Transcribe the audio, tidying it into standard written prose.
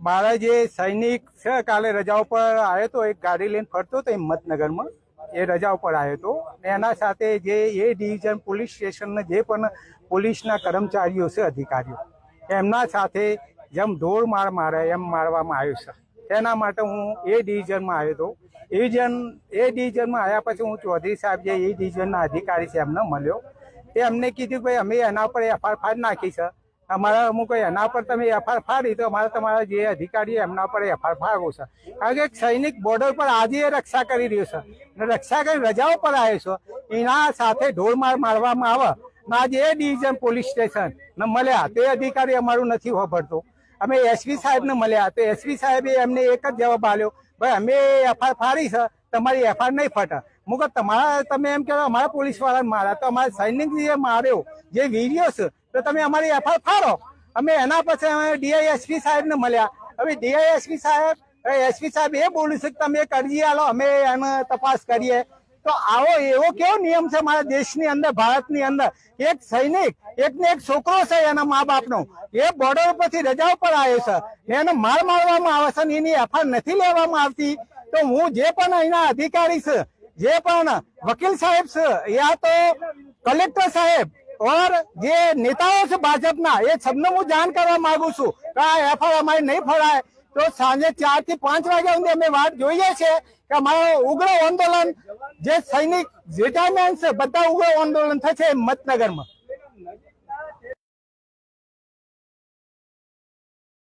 મારા જે સૈનિક છે કાલે રજા ઉપર આવ્યો હતો, એક ગાડી લઈને ફરતો હતો હિંમતનગરમાં, એ રજા ઉપર આવ્યો હતો. એના સાથે જે એ ડિવિઝન પોલીસ સ્ટેશનના જે પણ પોલીસના કર્મચારીઓ છે, અધિકારીઓ, એમના સાથે જેમ ઢોર માર મારે એમ મારવામાં આવ્યો છે. તેના માટે હું એ ડિવિઝનમાં આવ્યો હતો. એ ડિવિઝનમાં આવ્યા પછી હું ચૌધરી સાહેબ જે એ ડિવિઝનના અધિકારી છે એમને મળ્યો. તે અમને કીધું ભાઈ અમે એના પર એફઆઈઆર નાખી છે, અમારા અમુક એના પર તમે એફઆઈઆર ફાડી તો અમારે તમારા જે અધિકારી એમના પર એફઆઈઆર ફાડવો છે. કારણ કે એક સૈનિક બોર્ડર પર આજે રક્ષા કરી રહ્યો છે અને રક્ષા કરી રજાઓ પર આવ્યો છે, એના સાથે ઢોરમાર મારવામાં આવે ને આજે એ ડિવિઝન પોલીસ સ્ટેશન ને મળ્યા તે અધિકારી અમારું નથી હોભળતો. અમે એસપી સાહેબને મળ્યા તો એસપી સાહેબે એમને એક જ જવાબ આપ્યો, ભાઈ અમે એફઆઈઆર ફાડી છે, તમારી એફઆઈઆર નહીં ફટે. મુક તમારા તમે એમ કહેવાય અમારા પોલીસ વાળાને માર્યા તો અમારા સૈનિક જે માર્યો જે વિડીયો છે તો તમે અમારી એફઆઈઆર ફાડો. અમે એના પછી અમે ડીઆઈએસપી સાહેબને મળ્યા. હવે ડીઆઈએસપી સાહેબ એસપી સાહેબ એ બોલ્યું છે કે તમે એક અરજી આલો, અમે એને તપાસ કરીએ. તો આવો એવો કેવો નિયમ છે મારા દેશની અંદર, ભારતની અંદર? એક સૈનિક એકને એક છોકરો છે એના મા બાપનો, એ બોર્ડર પરથી રજા ઉપર આવ્યો છે, એને માર મારવામાં આવે છે ને એની એફઆઈઆર નથી લેવામાં આવતી. તો હું જે પણ અહીંના અધિકારી છે, જે પણ વકીલ સાહેબ છે, યા તો કલેક્ટર સાહેબ ઓર જે નેતાઓ છે ભાજપના, એ સબને હું જાણ કરવા માંગુ છું કે આ એફઆઈઆર અમારી નહીં ફળાય તો સાંજે 4 થી 5 વાગ્યા સુધી અમે વાત જોઈએ છે કે અમારો ઉગ્ર આંદોલન જે સૈનિક રિટાયરમેન્ટ છે બધા ઉગ્ર આંદોલન થશે હિંમતનગરમાં.